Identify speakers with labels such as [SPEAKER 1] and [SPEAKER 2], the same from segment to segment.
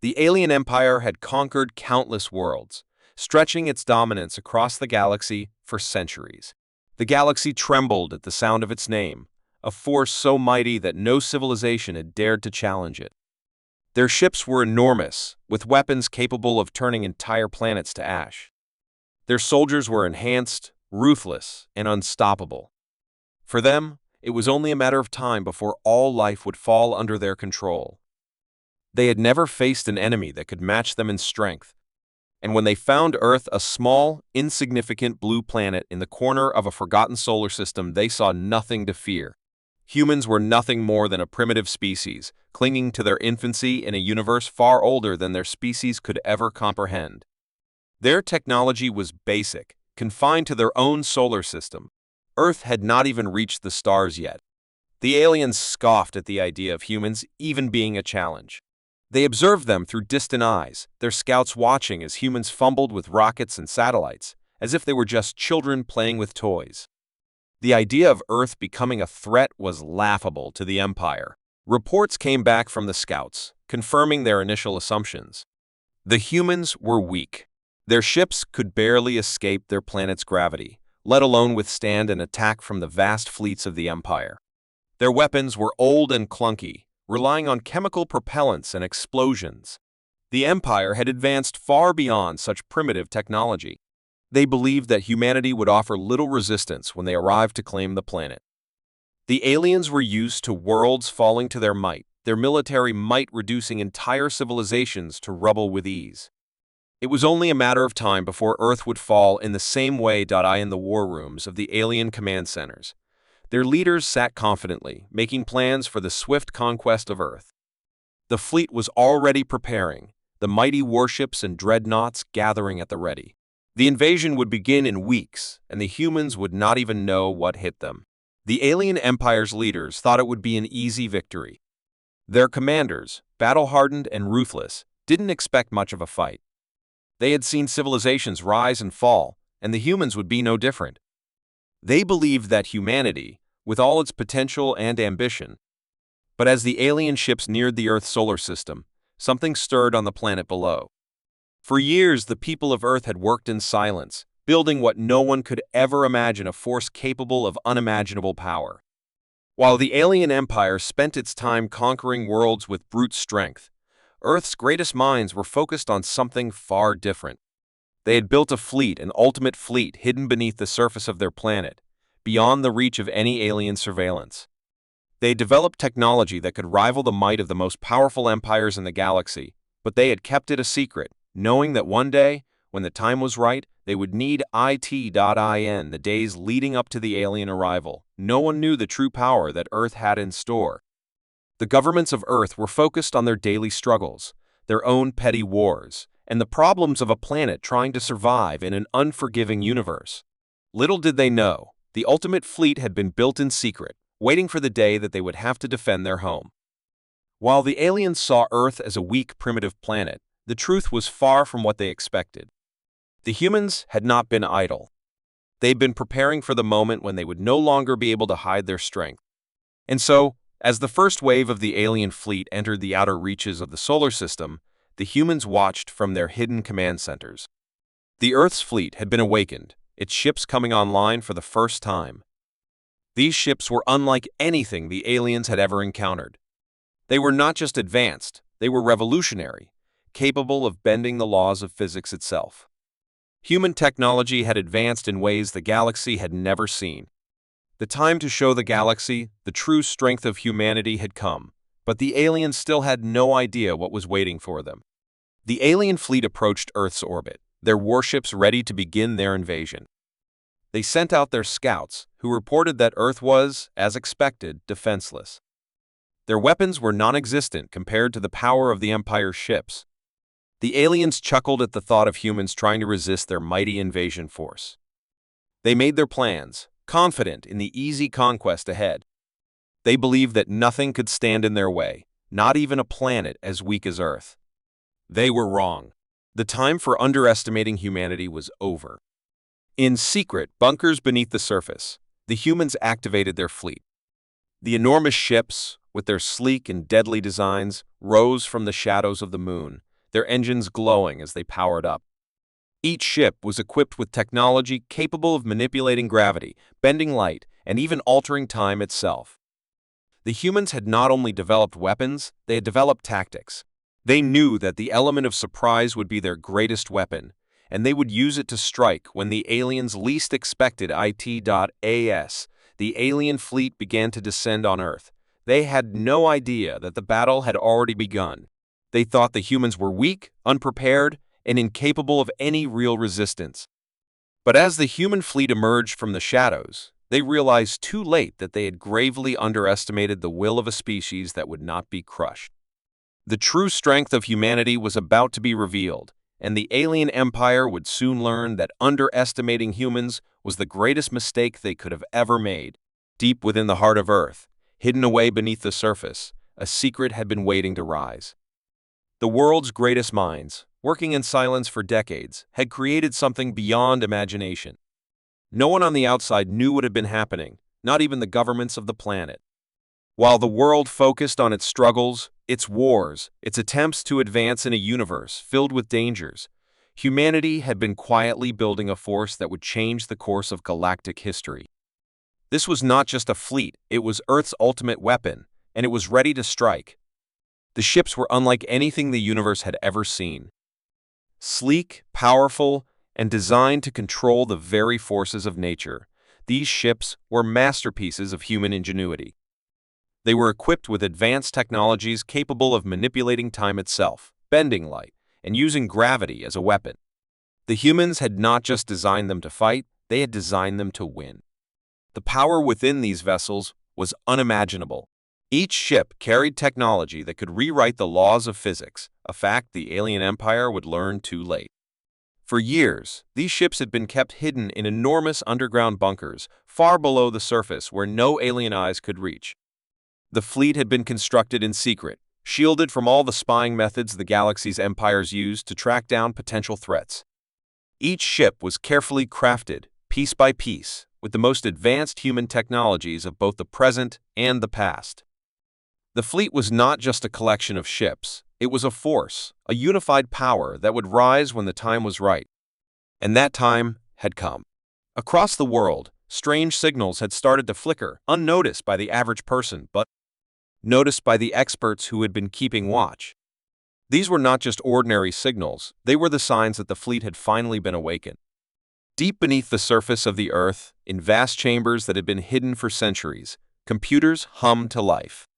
[SPEAKER 1] The alien empire had conquered countless worlds, stretching its dominance across the galaxy for centuries. The galaxy trembled at the sound of its name, a force so mighty that no civilization had dared to challenge it. Their ships were enormous, with weapons capable of turning entire planets to ash. Their soldiers were enhanced, ruthless, and unstoppable. For them, it was only a matter of time before all life would fall under their control. They had never faced an enemy that could match them in strength, and when they found Earth, a small, insignificant blue planet in the corner of a forgotten solar system, they saw nothing to fear. Humans were nothing more than a primitive species, clinging to their infancy in a universe far older than their species could ever comprehend. Their technology was basic, confined to their own solar system. Earth had not even reached the stars yet. The aliens scoffed at the idea of humans even being a challenge. They observed them through distant eyes, their scouts watching as humans fumbled with rockets and satellites, as if they were just children playing with toys. The idea of Earth becoming a threat was laughable to the Empire. Reports came back from the scouts, confirming their initial assumptions. The humans were weak. Their ships could barely escape their planet's gravity, let alone withstand an attack from the vast fleets of the Empire. Their weapons were old and clunky, relying on chemical propellants and explosions. The Empire had advanced far beyond such primitive technology. They believed that humanity would offer little resistance when they arrived to claim the planet. The aliens were used to worlds falling to their might, their military might reducing entire civilizations to rubble with ease. It was only a matter of time before Earth would fall in the same way in the war rooms of the alien command centers. Their leaders sat confidently, making plans for the swift conquest of Earth. The fleet was already preparing, the mighty warships and dreadnoughts gathering at the ready. The invasion would begin in weeks, and the humans would not even know what hit them. The alien empire's leaders thought it would be an easy victory. Their commanders, battle-hardened and ruthless, didn't expect much of a fight. They had seen civilizations rise and fall, and the humans would be no different. They believed that humanity, with all its potential and ambition. But as the alien ships neared the Earth's solar system, something stirred on the planet below. For years, the people of Earth had worked in silence, building what no one could ever imagine, a force capable of unimaginable power. While the alien empire spent its time conquering worlds with brute strength, Earth's greatest minds were focused on something far different. They had built a fleet, an ultimate fleet, hidden beneath the surface of their planet, beyond the reach of any alien surveillance. They had developed technology that could rival the might of the most powerful empires in the galaxy, but they had kept it a secret, knowing that one day, when the time was right, they would need it.in. The days leading up to the alien arrival, no one knew the true power that Earth had in store. The governments of Earth were focused on their daily struggles, their own petty wars, and the problems of a planet trying to survive in an unforgiving universe. Little did they know, the ultimate fleet had been built in secret, waiting for the day that they would have to defend their home. While the aliens saw Earth as a weak, primitive planet, the truth was far from what they expected. The humans had not been idle. They'd been preparing for the moment when they would no longer be able to hide their strength. And so, as the first wave of the alien fleet entered the outer reaches of the solar system, the humans watched from their hidden command centers. The Earth's fleet had been awakened, its ships coming online for the first time. These ships were unlike anything the aliens had ever encountered. They were not just advanced, they were revolutionary, capable of bending the laws of physics itself. Human technology had advanced in ways the galaxy had never seen. The time to show the galaxy the true strength of humanity had come, but the aliens still had no idea what was waiting for them. The alien fleet approached Earth's orbit, their warships ready to begin their invasion. They sent out their scouts, who reported that Earth was, as expected, defenseless. Their weapons were non-existent compared to the power of the Empire's ships. The aliens chuckled at the thought of humans trying to resist their mighty invasion force. They made their plans, confident in the easy conquest ahead. They believed that nothing could stand in their way, not even a planet as weak as Earth. They were wrong. The time for underestimating humanity was over. In secret bunkers beneath the surface, the humans activated their fleet. The enormous ships, with their sleek and deadly designs, rose from the shadows of the moon, their engines glowing as they powered up. Each ship was equipped with technology capable of manipulating gravity, bending light, and even altering time itself. The humans had not only developed weapons, they had developed tactics. They knew that the element of surprise would be their greatest weapon, and they would use it to strike when the aliens least expected it. The alien fleet began to descend on Earth. They had no idea that the battle had already begun. They thought the humans were weak, unprepared, and incapable of any real resistance. But as the human fleet emerged from the shadows, they realized too late that they had gravely underestimated the will of a species that would not be crushed. The true strength of humanity was about to be revealed, and the alien empire would soon learn that underestimating humans was the greatest mistake they could have ever made. Deep within the heart of Earth, hidden away beneath the surface, a secret had been waiting to rise. The world's greatest minds, working in silence for decades, had created something beyond imagination. No one on the outside knew what had been happening, not even the governments of the planet. While the world focused on its struggles, its wars, its attempts to advance in a universe filled with dangers, humanity had been quietly building a force that would change the course of galactic history. This was not just a fleet, it was Earth's ultimate weapon, and it was ready to strike. The ships were unlike anything the universe had ever seen. Sleek, powerful, and designed to control the very forces of nature, these ships were masterpieces of human ingenuity. They were equipped with advanced technologies capable of manipulating time itself, bending light, and using gravity as a weapon. The humans had not just designed them to fight, they had designed them to win. The power within these vessels was unimaginable. Each ship carried technology that could rewrite the laws of physics, a fact the alien empire would learn too late. For years, these ships had been kept hidden in enormous underground bunkers far below the surface where no alien eyes could reach. The fleet had been constructed in secret, shielded from all the spying methods the galaxy's empires used to track down potential threats. Each ship was carefully crafted, piece by piece, with the most advanced human technologies of both the present and the past. The fleet was not just a collection of ships, it was a force, a unified power that would rise when the time was right. And that time had come. Across the world, strange signals had started to flicker, unnoticed by the average person, but noticed by the experts who had been keeping watch. These were not just ordinary signals, they were the signs that the fleet had finally been awakened. Deep beneath the surface of the Earth, in vast chambers that had been hidden for centuries, computers hummed to life.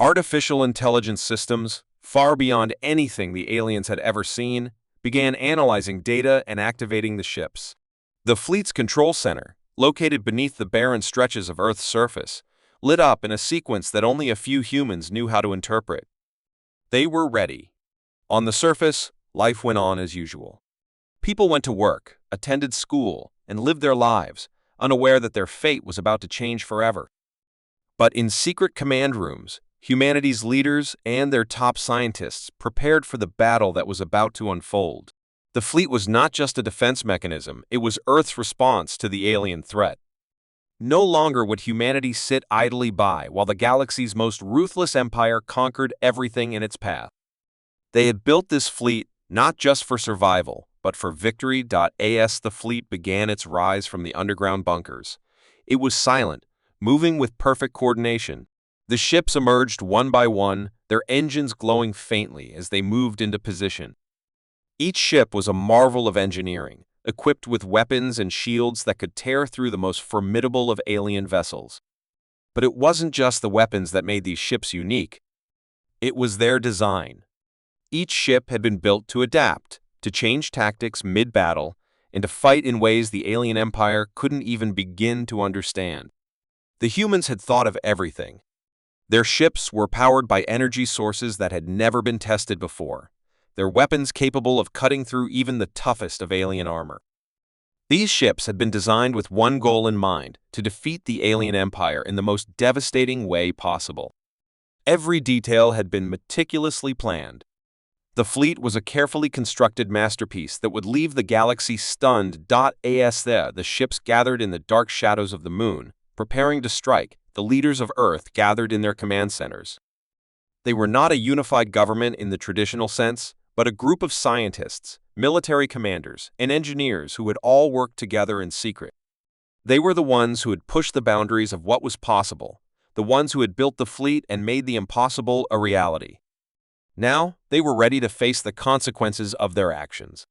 [SPEAKER 1] Artificial intelligence systems, far beyond anything the aliens had ever seen, began analyzing data and activating the ships. The fleet's control center, located beneath the barren stretches of Earth's surface, lit up in a sequence that only a few humans knew how to interpret. They were ready. On the surface, life went on as usual. People went to work, attended school, and lived their lives, unaware that their fate was about to change forever. But in secret command rooms, humanity's leaders and their top scientists prepared for the battle that was about to unfold. The fleet was not just a defense mechanism, it was Earth's response to the alien threat. No longer would humanity sit idly by while the galaxy's most ruthless empire conquered everything in its path. They had built this fleet not just for survival, but for victory. The fleet began its rise from the underground bunkers. It was silent, moving with perfect coordination. The ships emerged one by one, their engines glowing faintly as they moved into position. Each ship was a marvel of engineering, equipped with weapons and shields that could tear through the most formidable of alien vessels. But it wasn't just the weapons that made these ships unique. It was their design. Each ship had been built to adapt, to change tactics mid-battle, and to fight in ways the alien empire couldn't even begin to understand. The humans had thought of everything. Their ships were powered by energy sources that had never been tested before, their weapons capable of cutting through even the toughest of alien armor. These ships had been designed with one goal in mind, to defeat the alien empire in the most devastating way possible. Every detail had been meticulously planned. The fleet was a carefully constructed masterpiece that would leave the galaxy stunned. The ships gathered in the dark shadows of the moon, preparing to strike. The leaders of Earth gathered in their command centers. They were not a unified government in the traditional sense, but a group of scientists, military commanders, and engineers who had all worked together in secret. They were the ones who had pushed the boundaries of what was possible, the ones who had built the fleet and made the impossible a reality. Now, they were ready to face the consequences of their actions.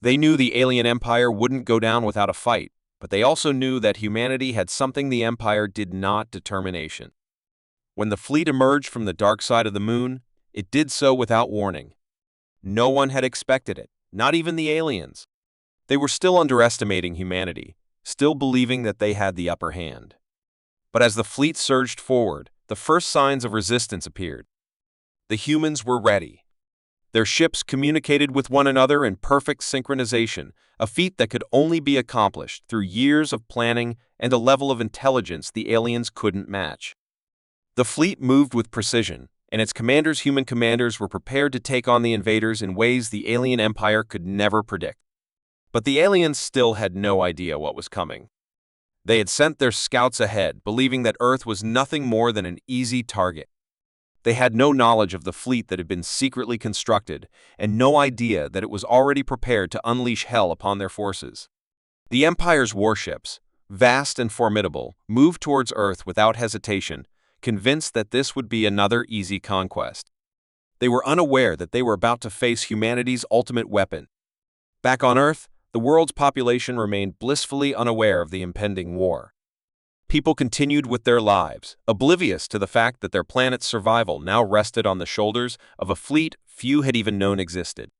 [SPEAKER 1] They knew the alien empire wouldn't go down without a fight, but they also knew that humanity had something the empire did not: determination. When the fleet emerged from the dark side of the moon, it did so without warning. No one had expected it, not even the aliens. They were still underestimating humanity, still believing that they had the upper hand. But as the fleet surged forward, the first signs of resistance appeared. The humans were ready. Their ships communicated with one another in perfect synchronization, a feat that could only be accomplished through years of planning and a level of intelligence the aliens couldn't match. The fleet moved with precision, and its human commanders, were prepared to take on the invaders in ways the alien empire could never predict. But the aliens still had no idea what was coming. They had sent their scouts ahead, believing that Earth was nothing more than an easy target. They had no knowledge of the fleet that had been secretly constructed, and no idea that it was already prepared to unleash hell upon their forces. The Empire's warships, vast and formidable, moved towards Earth without hesitation, convinced that this would be another easy conquest. They were unaware that they were about to face humanity's ultimate weapon. Back on Earth, the world's population remained blissfully unaware of the impending war. People continued with their lives, oblivious to the fact that their planet's survival now rested on the shoulders of a fleet few had even known existed.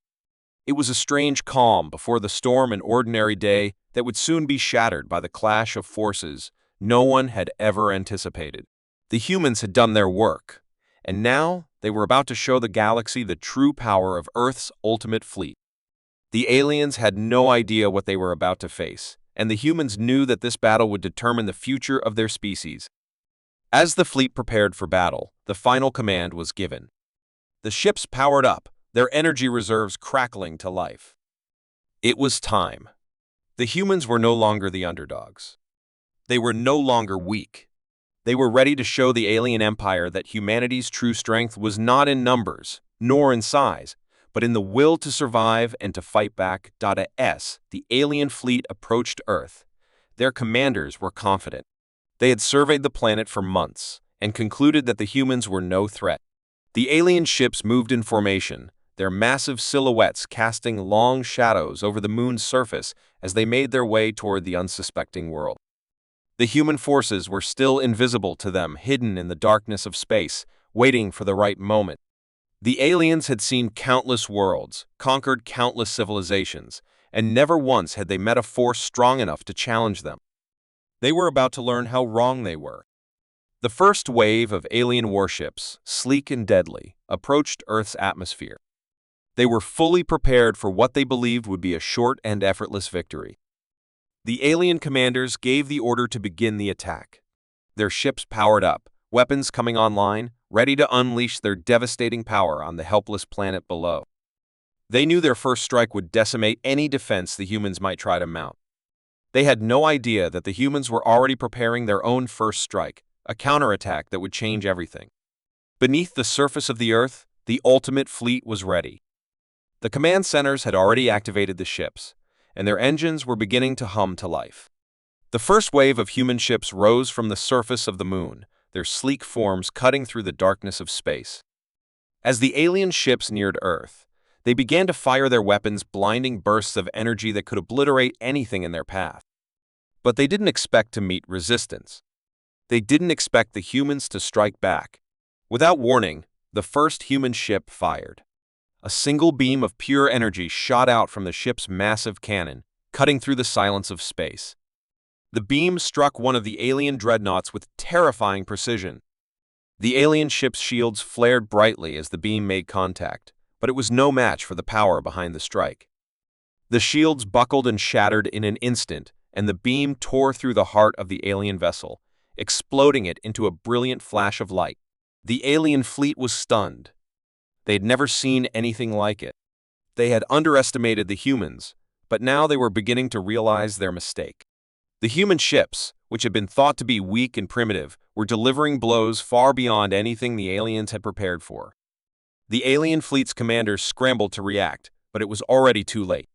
[SPEAKER 1] It was a strange calm before the storm, an ordinary day that would soon be shattered by the clash of forces no one had ever anticipated. The humans had done their work, and now they were about to show the galaxy the true power of Earth's ultimate fleet. The aliens had no idea what they were about to face, and the humans knew that this battle would determine the future of their species. As the fleet prepared for battle, the final command was given. The ships powered up, their energy reserves crackling to life. It was time. The humans were no longer the underdogs. They were no longer weak. They were ready to show the alien empire that humanity's true strength was not in numbers, nor in size, but in the will to survive and to fight back. As the alien fleet approached Earth, their commanders were confident. They had surveyed the planet for months and concluded that the humans were no threat. The alien ships moved in formation, their massive silhouettes casting long shadows over the moon's surface as they made their way toward the unsuspecting world. The human forces were still invisible to them, hidden in the darkness of space, waiting for the right moment. The aliens had seen countless worlds, conquered countless civilizations, and never once had they met a force strong enough to challenge them. They were about to learn how wrong they were. The first wave of alien warships, sleek and deadly, approached Earth's atmosphere. They were fully prepared for what they believed would be a short and effortless victory. The alien commanders gave the order to begin the attack. Their ships powered up, weapons coming online, ready to unleash their devastating power on the helpless planet below. They knew their first strike would decimate any defense the humans might try to mount. They had no idea that the humans were already preparing their own first strike, a counterattack that would change everything. Beneath the surface of the Earth, the ultimate fleet was ready. The command centers had already activated the ships, and their engines were beginning to hum to life. The first wave of human ships rose from the surface of the moon, their sleek forms cutting through the darkness of space. As the alien ships neared Earth, they began to fire their weapons, blinding bursts of energy that could obliterate anything in their path. But they didn't expect to meet resistance. They didn't expect the humans to strike back. Without warning, the first human ship fired. A single beam of pure energy shot out from the ship's massive cannon, cutting through the silence of space. The beam struck one of the alien dreadnoughts with terrifying precision. The alien ship's shields flared brightly as the beam made contact, but it was no match for the power behind the strike. The shields buckled and shattered in an instant, and the beam tore through the heart of the alien vessel, exploding it into a brilliant flash of light. The alien fleet was stunned. They had never seen anything like it. They had underestimated the humans, but now they were beginning to realize their mistake. The human ships, which had been thought to be weak and primitive, were delivering blows far beyond anything the aliens had prepared for. The alien fleet's commanders scrambled to react, but it was already too late.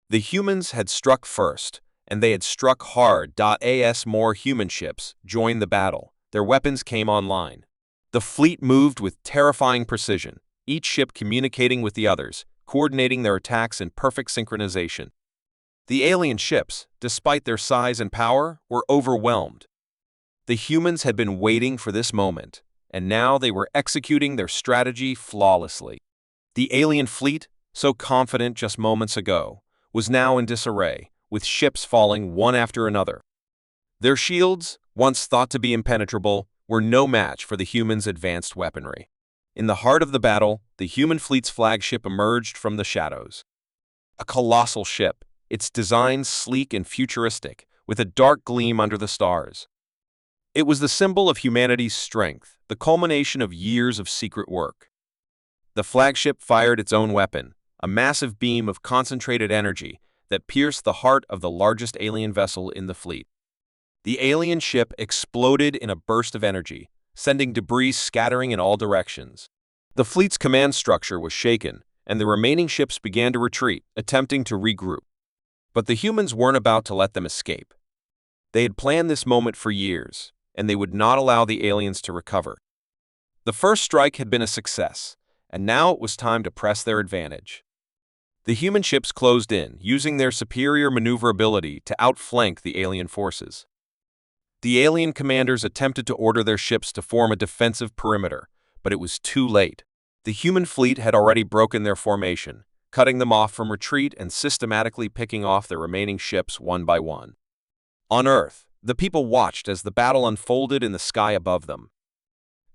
[SPEAKER 1] The humans had struck first, and they had struck hard. As more human ships joined the battle, their weapons came online. The fleet moved with terrifying precision, each ship communicating with the others, coordinating their attacks in perfect synchronization. The alien ships, despite their size and power, were overwhelmed. The humans had been waiting for this moment, and now they were executing their strategy flawlessly. The alien fleet, so confident just moments ago, was now in disarray, with ships falling one after another. Their shields, once thought to be impenetrable, were no match for the humans' advanced weaponry. In the heart of the battle, the human fleet's flagship emerged from the shadows. A colossal ship, its design sleek and futuristic, with a dark gleam under the stars. It was the symbol of humanity's strength, the culmination of years of secret work. The flagship fired its own weapon, a massive beam of concentrated energy that pierced the heart of the largest alien vessel in the fleet. The alien ship exploded in a burst of energy, sending debris scattering in all directions. The fleet's command structure was shaken, and the remaining ships began to retreat, attempting to regroup. But the humans weren't about to let them escape. They had planned this moment for years, and they would not allow the aliens to recover. The first strike had been a success, and now it was time to press their advantage. The human ships closed in, using their superior maneuverability to outflank the alien forces. The alien commanders attempted to order their ships to form a defensive perimeter, but it was too late. The human fleet had already broken their formation, cutting them off from retreat and systematically picking off the remaining ships one by one. On Earth, the people watched as the battle unfolded in the sky above them.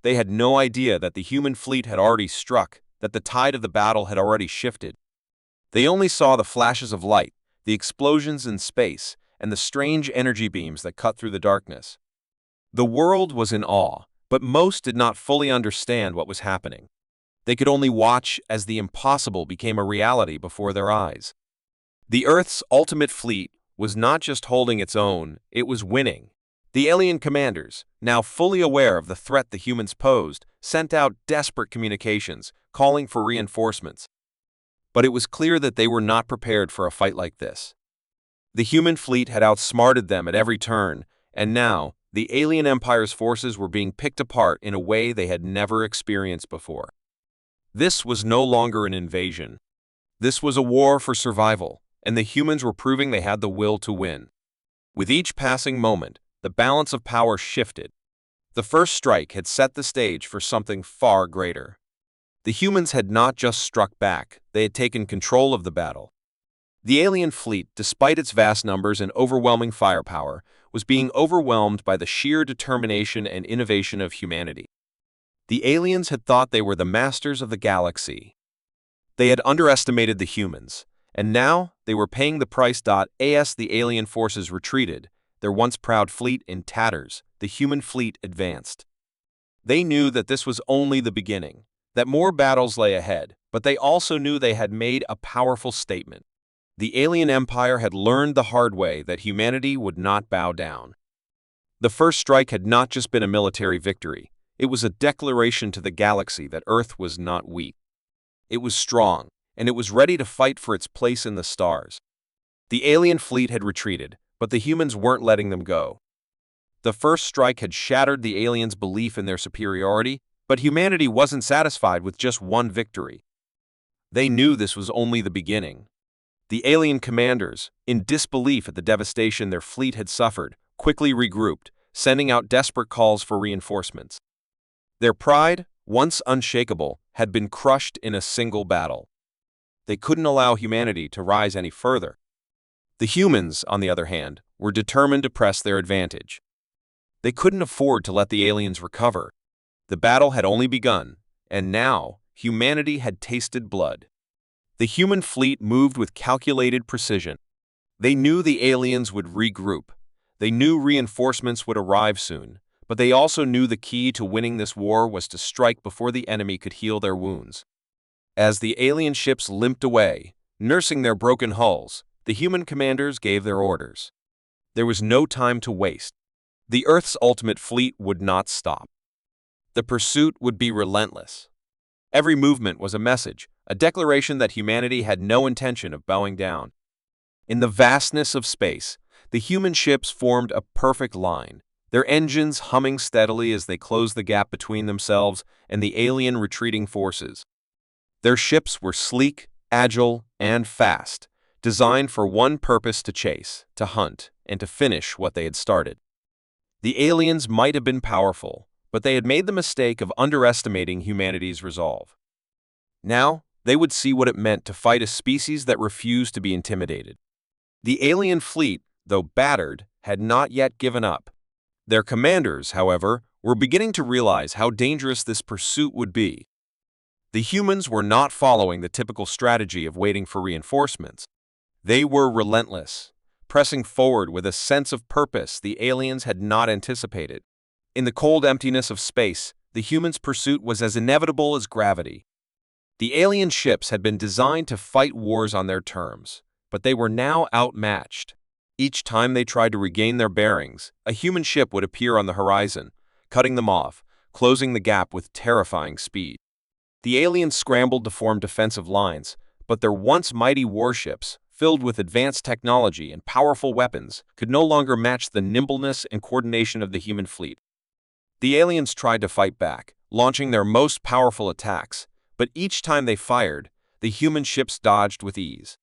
[SPEAKER 1] They had no idea that the human fleet had already struck, that the tide of the battle had already shifted. They only saw the flashes of light, the explosions in space, and the strange energy beams that cut through the darkness. The world was in awe, but most did not fully understand what was happening. They could only watch as the impossible became a reality before their eyes. The Earth's ultimate fleet was not just holding its own, it was winning. The alien commanders, now fully aware of the threat the humans posed, sent out desperate communications, calling for reinforcements. But it was clear that they were not prepared for a fight like this. The human fleet had outsmarted them at every turn, and now, the alien empire's forces were being picked apart in a way they had never experienced before. This was no longer an invasion. This was a war for survival, and the humans were proving they had the will to win. With each passing moment, the balance of power shifted. The first strike had set the stage for something far greater. The humans had not just struck back, they had taken control of the battle. The alien fleet, despite its vast numbers and overwhelming firepower, was being overwhelmed by the sheer determination and innovation of humanity. The aliens had thought they were the masters of the galaxy. They had underestimated the humans, and now they were paying the price. As the alien forces retreated, their once proud fleet in tatters, the human fleet advanced. They knew that this was only the beginning, that more battles lay ahead, but they also knew they had made a powerful statement. The alien empire had learned the hard way that humanity would not bow down. The first strike had not just been a military victory, it was a declaration to the galaxy that Earth was not weak. It was strong, and it was ready to fight for its place in the stars. The alien fleet had retreated, but the humans weren't letting them go. The first strike had shattered the aliens' belief in their superiority, but humanity wasn't satisfied with just one victory. They knew this was only the beginning. The alien commanders, in disbelief at the devastation their fleet had suffered, quickly regrouped, sending out desperate calls for reinforcements. Their pride, once unshakable, had been crushed in a single battle. They couldn't allow humanity to rise any further. The humans, on the other hand, were determined to press their advantage. They couldn't afford to let the aliens recover. The battle had only begun, and now humanity had tasted blood. The human fleet moved with calculated precision. They knew the aliens would regroup. They knew reinforcements would arrive soon, but they also knew the key to winning this war was to strike before the enemy could heal their wounds. As the alien ships limped away, nursing their broken hulls, the human commanders gave their orders. There was no time to waste. The Earth's ultimate fleet would not stop. The pursuit would be relentless. Every movement was a message, a declaration that humanity had no intention of bowing down. In the vastness of space, the human ships formed a perfect line, their engines humming steadily as they closed the gap between themselves and the alien retreating forces. Their ships were sleek, agile, and fast, designed for one purpose: to chase, to hunt, and to finish what they had started. The aliens might have been powerful, but they had made the mistake of underestimating humanity's resolve. Now, they would see what it meant to fight a species that refused to be intimidated. The alien fleet, though battered, had not yet given up. Their commanders, however, were beginning to realize how dangerous this pursuit would be. The humans were not following the typical strategy of waiting for reinforcements. They were relentless, pressing forward with a sense of purpose the aliens had not anticipated. In the cold emptiness of space, the humans' pursuit was as inevitable as gravity. The alien ships had been designed to fight wars on their terms, but they were now outmatched. Each time they tried to regain their bearings, a human ship would appear on the horizon, cutting them off, closing the gap with terrifying speed. The aliens scrambled to form defensive lines, but their once mighty warships, filled with advanced technology and powerful weapons, could no longer match the nimbleness and coordination of the human fleet. The aliens tried to fight back, launching their most powerful attacks, but each time they fired, the human ships dodged with ease.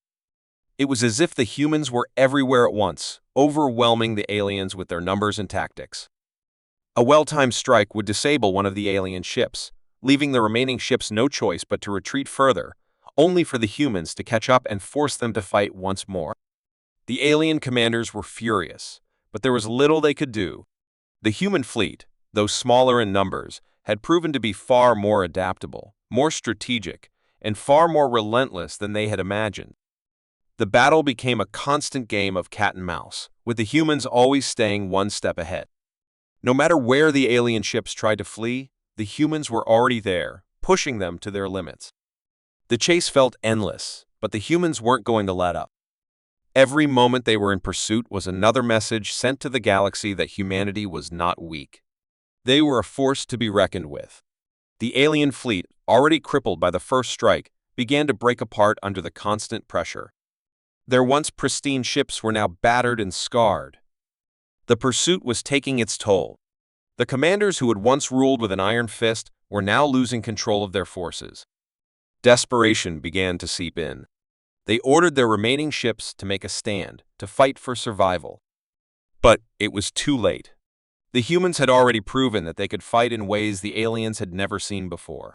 [SPEAKER 1] It was as if the humans were everywhere at once, overwhelming the aliens with their numbers and tactics. A well-timed strike would disable one of the alien ships, leaving the remaining ships no choice but to retreat further, only for the humans to catch up and force them to fight once more. The alien commanders were furious, but there was little they could do. The human fleet, though smaller in numbers, had proven to be far more adaptable, more strategic, and far more relentless than they had imagined. The battle became a constant game of cat and mouse, with the humans always staying one step ahead. No matter where the alien ships tried to flee, the humans were already there, pushing them to their limits. The chase felt endless, but the humans weren't going to let up. Every moment they were in pursuit was another message sent to the galaxy that humanity was not weak. They were a force to be reckoned with. The alien fleet, already crippled by the first strike, began to break apart under the constant pressure. Their once pristine ships were now battered and scarred. The pursuit was taking its toll. The commanders who had once ruled with an iron fist were now losing control of their forces. Desperation began to seep in. They ordered their remaining ships to make a stand, to fight for survival. But it was too late. The humans had already proven that they could fight in ways the aliens had never seen before.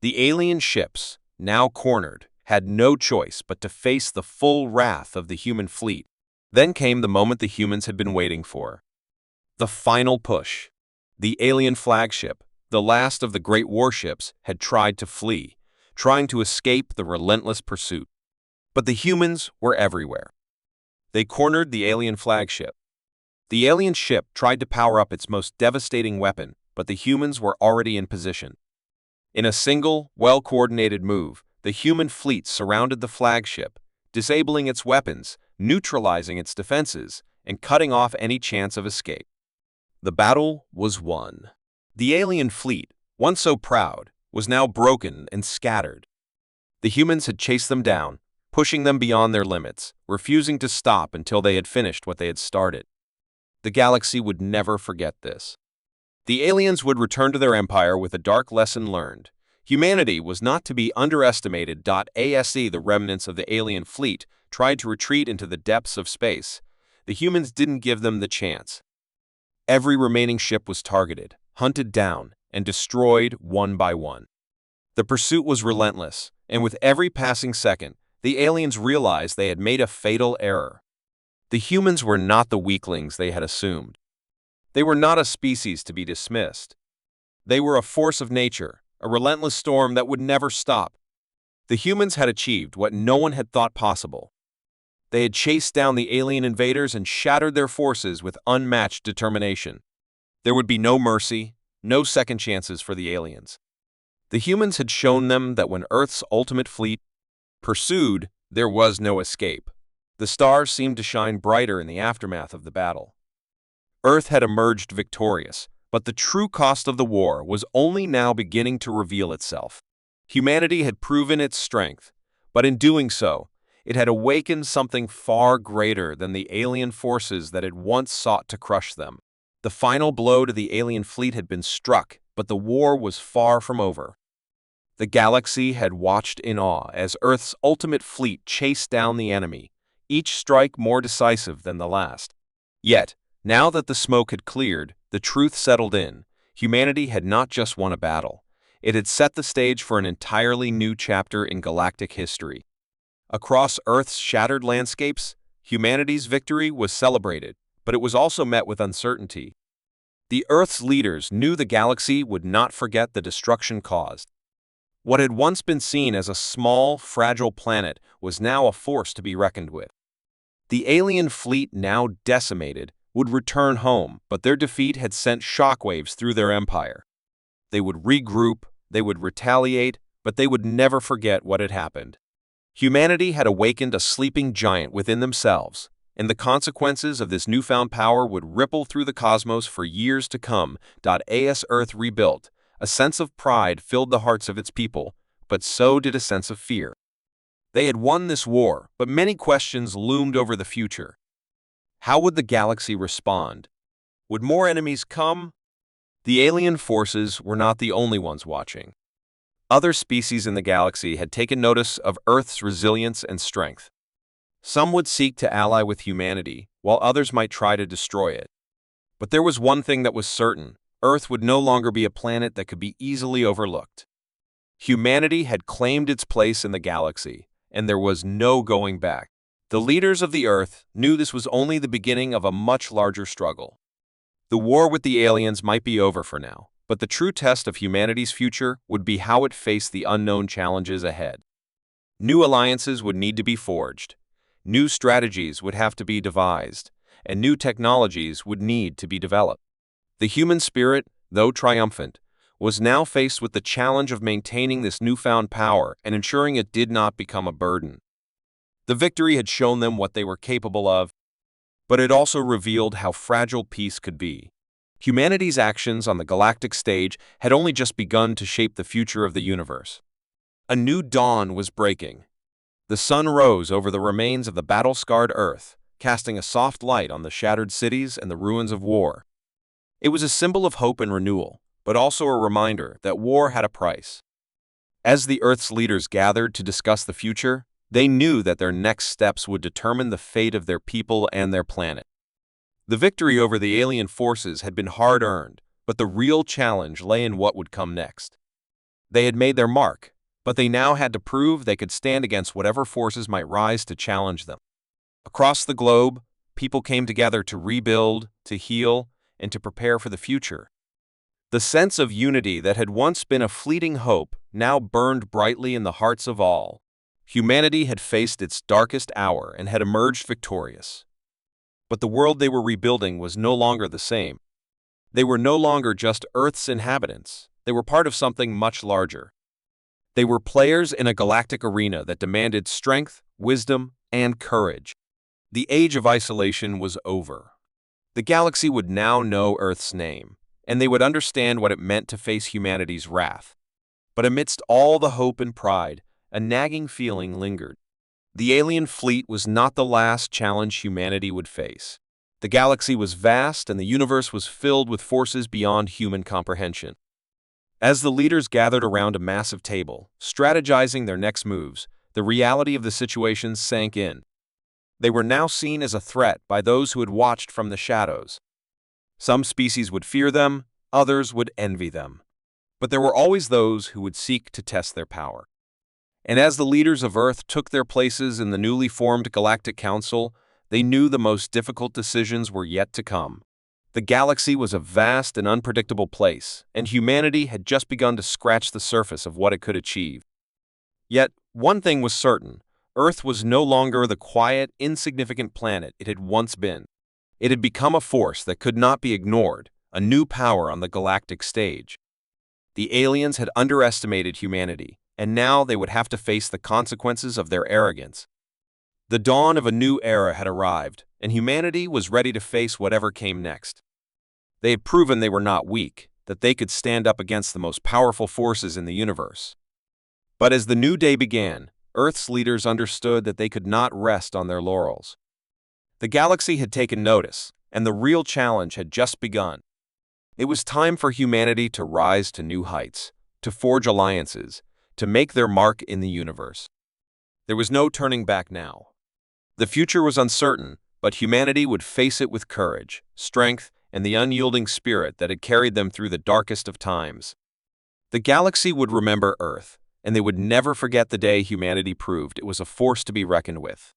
[SPEAKER 1] The alien ships, now cornered, had no choice but to face the full wrath of the human fleet. Then came the moment the humans had been waiting for. The final push. The alien flagship, the last of the great warships, had tried to flee, trying to escape the relentless pursuit. But the humans were everywhere. They cornered the alien flagship. The alien ship tried to power up its most devastating weapon, but the humans were already in position. In a single, well-coordinated move, the human fleet surrounded the flagship, disabling its weapons, neutralizing its defenses, and cutting off any chance of escape. The battle was won. The alien fleet, once so proud, was now broken and scattered. The humans had chased them down, pushing them beyond their limits, refusing to stop until they had finished what they had started. The galaxy would never forget this. The aliens would return to their empire with a dark lesson learned. Humanity was not to be underestimated. The remnants of the alien fleet tried to retreat into the depths of space. The humans didn't give them the chance. Every remaining ship was targeted, hunted down, and destroyed one by one. The pursuit was relentless, and with every passing second, the aliens realized they had made a fatal error. The humans were not the weaklings they had assumed. They were not a species to be dismissed. They were a force of nature, a relentless storm that would never stop. The humans had achieved what no one had thought possible. They had chased down the alien invaders and shattered their forces with unmatched determination. There would be no mercy, no second chances for the aliens. The humans had shown them that when Earth's ultimate fleet pursued, there was no escape. The stars seemed to shine brighter in the aftermath of the battle. Earth had emerged victorious, but the true cost of the war was only now beginning to reveal itself. Humanity had proven its strength, but in doing so, it had awakened something far greater than the alien forces that had once sought to crush them. The final blow to the alien fleet had been struck, but the war was far from over. The galaxy had watched in awe as Earth's ultimate fleet chased down the enemy, each strike more decisive than the last. Yet, now that the smoke had cleared, the truth settled in. Humanity had not just won a battle. It had set the stage for an entirely new chapter in galactic history. Across Earth's shattered landscapes, humanity's victory was celebrated, but it was also met with uncertainty. The Earth's leaders knew the galaxy would not forget the destruction caused. What had once been seen as a small, fragile planet was now a force to be reckoned with. The alien fleet, now decimated, would return home, but their defeat had sent shockwaves through their empire. They would regroup, they would retaliate, but they would never forget what had happened. Humanity had awakened a sleeping giant within themselves, and the consequences of this newfound power would ripple through the cosmos for years to come. As Earth rebuilt, a sense of pride filled the hearts of its people, but so did a sense of fear. They had won this war, but many questions loomed over the future. How would the galaxy respond? Would more enemies come? The alien forces were not the only ones watching. Other species in the galaxy had taken notice of Earth's resilience and strength. Some would seek to ally with humanity, while others might try to destroy it. But there was one thing that was certain: Earth would no longer be a planet that could be easily overlooked. Humanity had claimed its place in the galaxy, and there was no going back. The leaders of the Earth knew this was only the beginning of a much larger struggle. The war with the aliens might be over for now, but the true test of humanity's future would be how it faced the unknown challenges ahead. New alliances would need to be forged, new strategies would have to be devised, and new technologies would need to be developed. The human spirit, though triumphant, was now faced with the challenge of maintaining this newfound power and ensuring it did not become a burden. The victory had shown them what they were capable of, but it also revealed how fragile peace could be. Humanity's actions on the galactic stage had only just begun to shape the future of the universe. A new dawn was breaking. The sun rose over the remains of the battle-scarred Earth, casting a soft light on the shattered cities and the ruins of war. It was a symbol of hope and renewal, but also a reminder that war had a price. As the Earth's leaders gathered to discuss the future, they knew that their next steps would determine the fate of their people and their planet. The victory over the alien forces had been hard-earned, but the real challenge lay in what would come next. They had made their mark, but they now had to prove they could stand against whatever forces might rise to challenge them. Across the globe, people came together to rebuild, to heal, and to prepare for the future. The sense of unity that had once been a fleeting hope now burned brightly in the hearts of all. Humanity had faced its darkest hour and had emerged victorious. But the world they were rebuilding was no longer the same. They were no longer just Earth's inhabitants. They were part of something much larger. They were players in a galactic arena that demanded strength, wisdom, and courage. The age of isolation was over. The galaxy would now know Earth's name, and they would understand what it meant to face humanity's wrath. But amidst all the hope and pride, a nagging feeling lingered. The alien fleet was not the last challenge humanity would face. The galaxy was vast, and the universe was filled with forces beyond human comprehension. As the leaders gathered around a massive table, strategizing their next moves, the reality of the situation sank in. They were now seen as a threat by those who had watched from the shadows. Some species would fear them, others would envy them. But there were always those who would seek to test their power. And as the leaders of Earth took their places in the newly formed Galactic Council, they knew the most difficult decisions were yet to come. The galaxy was a vast and unpredictable place, and humanity had just begun to scratch the surface of what it could achieve. Yet, one thing was certain: Earth was no longer the quiet, insignificant planet it had once been. It had become a force that could not be ignored, a new power on the galactic stage. The aliens had underestimated humanity, and now they would have to face the consequences of their arrogance. The dawn of a new era had arrived, and humanity was ready to face whatever came next. They had proven they were not weak, that they could stand up against the most powerful forces in the universe. But as the new day began, Earth's leaders understood that they could not rest on their laurels. The galaxy had taken notice, and the real challenge had just begun. It was time for humanity to rise to new heights, to forge alliances, to make their mark in the universe. There was no turning back now. The future was uncertain, but humanity would face it with courage, strength, and the unyielding spirit that had carried them through the darkest of times. The galaxy would remember Earth, and they would never forget the day humanity proved it was a force to be reckoned with.